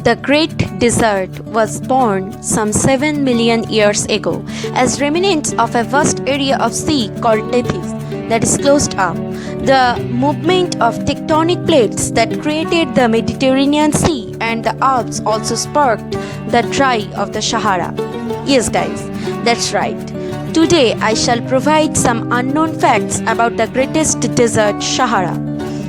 The Great Desert was born some 7 million years ago as remnants of a vast area of sea called Tethys that is closed up. The movement of tectonic plates that created the Mediterranean Sea and the Alps also sparked the drying of the Sahara. Yes guys, that's right. Today I shall provide some unknown facts about the greatest desert, Sahara.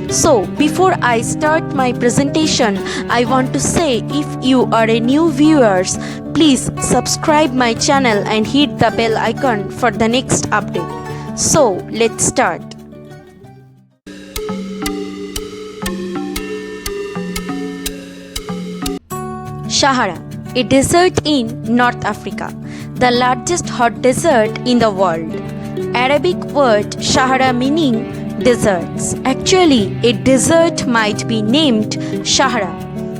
So, before I start my presentation, I want to say if you are a new viewers, please subscribe my channel and hit the bell icon for the next update. So, let's start. Sahara, a desert in North Africa, the largest hot desert in the world. Arabic word Sahara meaning deserts. Actually, a desert might be named Sahara,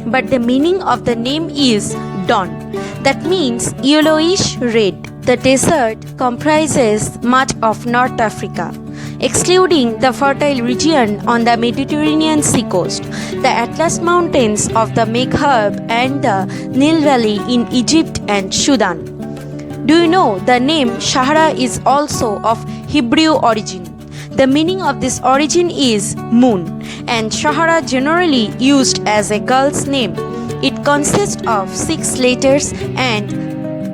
but the meaning of the name is dawn. That means yellowish red. The desert comprises much of North Africa, excluding the fertile region on the Mediterranean seacoast, the Atlas Mountains of the Maghreb and the Nile Valley in Egypt and Sudan. Do you know the name Sahara is also of Hebrew origin? The meaning of this origin is moon, and Sahara generally used as a girl's name. It consists of 6 letters and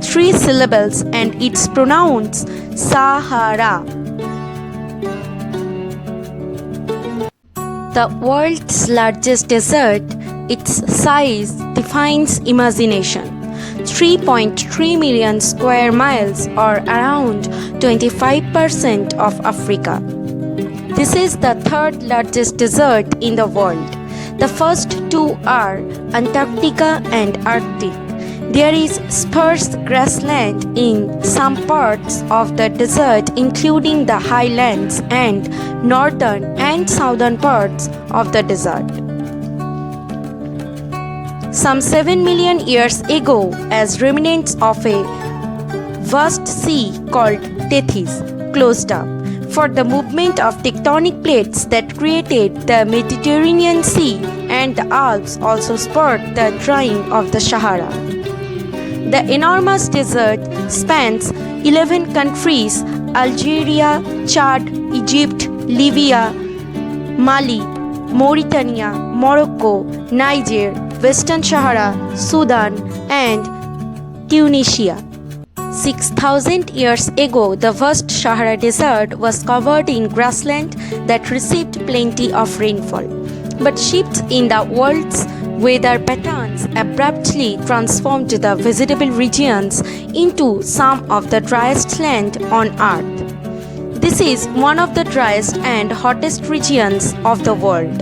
3 syllables, and it's pronounced Sahara. The world's largest desert, its size defines imagination. 3.3 million square miles or around 25% of Africa. This is the third largest desert in the world. The first two are Antarctica and Arctic. There is sparse grassland in some parts of the desert, including the highlands and northern and southern parts of the desert. Some 7 million years ago, as remnants of a vast sea called Tethys closed up for the movement of tectonic plates that created the Mediterranean Sea, and the Alps also sparked the drying of the Sahara. The enormous desert spans 11 countries: Algeria, Chad, Egypt, Libya, Mali, Mauritania, Morocco, Niger, Western Sahara, Sudan, and Tunisia. 6,000 years ago, the vast Sahara Desert was covered in grassland that received plenty of rainfall. But shifts in the world's weather patterns abruptly transformed the vegetable regions into some of the driest land on earth. This is one of the driest and hottest regions of the world,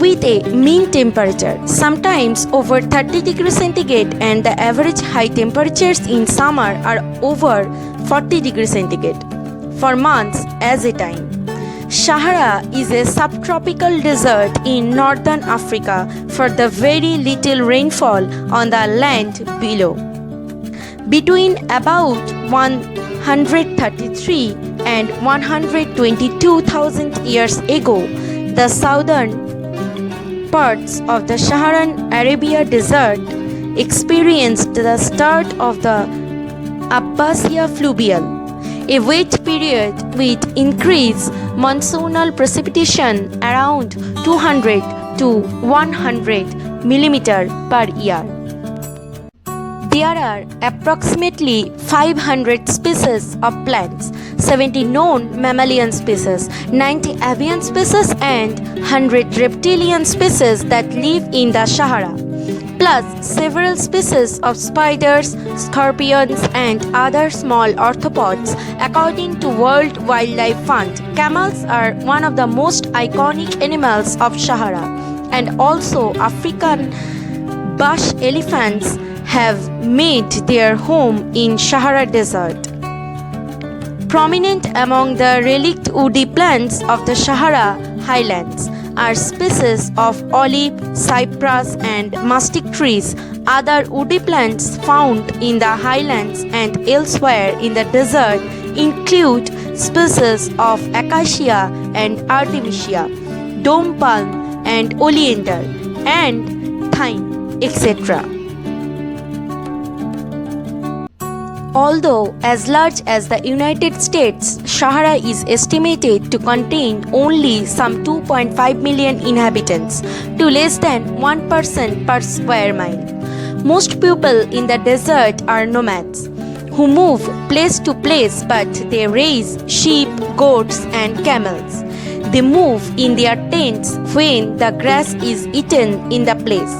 with a mean temperature sometimes over 30 degrees centigrade, and the average high temperatures in summer are over 40 degrees centigrade for months at a time. Sahara is a subtropical desert in northern Africa for the very little rainfall on the land below. Between about 133 and 122,000 years ago, the southern parts of the Saharan Arabia Desert experienced the start of the Abbasiya Fluvial, a wet period with increased monsoonal precipitation around 200 to 100 mm per year. There are approximately 500 species of plants, 70 known mammalian species, 90 avian species, and 100 reptilian species that live in the Sahara, plus several species of spiders, scorpions, and other small arthropods. According to World Wildlife Fund, camels are one of the most iconic animals of Sahara, and also African bush elephants have made their home in Sahara Desert. Prominent among the relict woody plants of the Sahara highlands are species of olive, cypress, and mastic trees. Other woody plants found in the highlands and elsewhere in the desert include species of acacia and artemisia, dome palm and oleander, and thyme. etc. Although as large as the United States, Sahara is estimated to contain only some 2.5 million inhabitants to less than 1% per square mile. Most people in the desert are nomads who move place to place, but they raise sheep, goats and camels. They move in their tents when the grass is eaten in the place.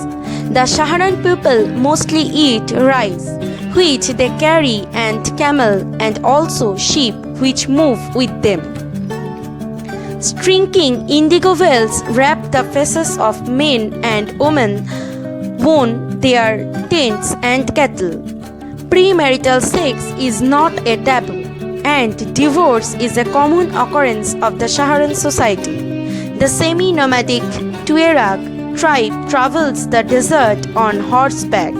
The Saharan people mostly eat rice, which they carry, and camel, and also sheep which move with them. Shrinking indigo veils wrap the faces of men and women own their tents and cattle. Premarital sex is not a taboo, and divorce is a common occurrence of the Saharan society. The semi-nomadic Tuareg tribe travels the desert on horseback,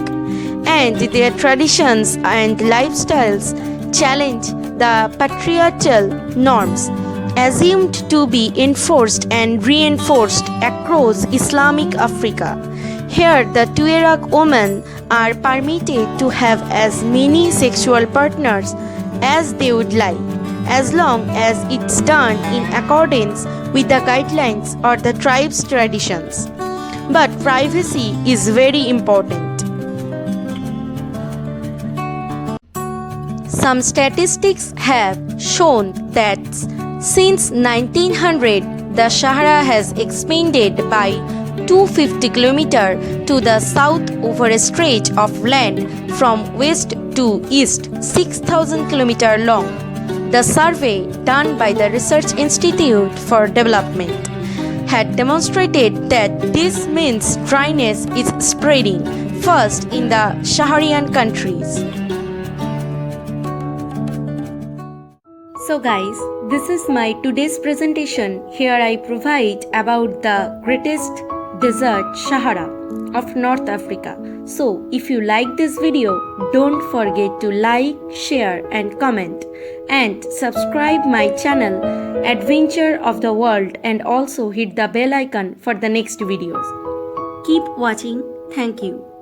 and their traditions and lifestyles challenge the patriarchal norms assumed to be enforced and reinforced across Islamic Africa. Here, the Tuareg women are permitted to have as many sexual partners as they would like, as long as it's done in accordance with the guidelines or the tribe's traditions. But privacy is very important. Some statistics have shown that since 1900, the Sahara has expanded by 250 km to the south over a stretch of land from west to east, 6,000 km long. The survey done by the Research Institute for Development had demonstrated that this means dryness is spreading first in the Saharan countries. So guys, this is my today's presentation. Here I provide about the greatest desert, Sahara of North Africa. So if you like this video, don't forget to like, share and comment, and subscribe my channel Adventure of the World, and also hit the bell icon for the next videos. Keep watching. Thank you.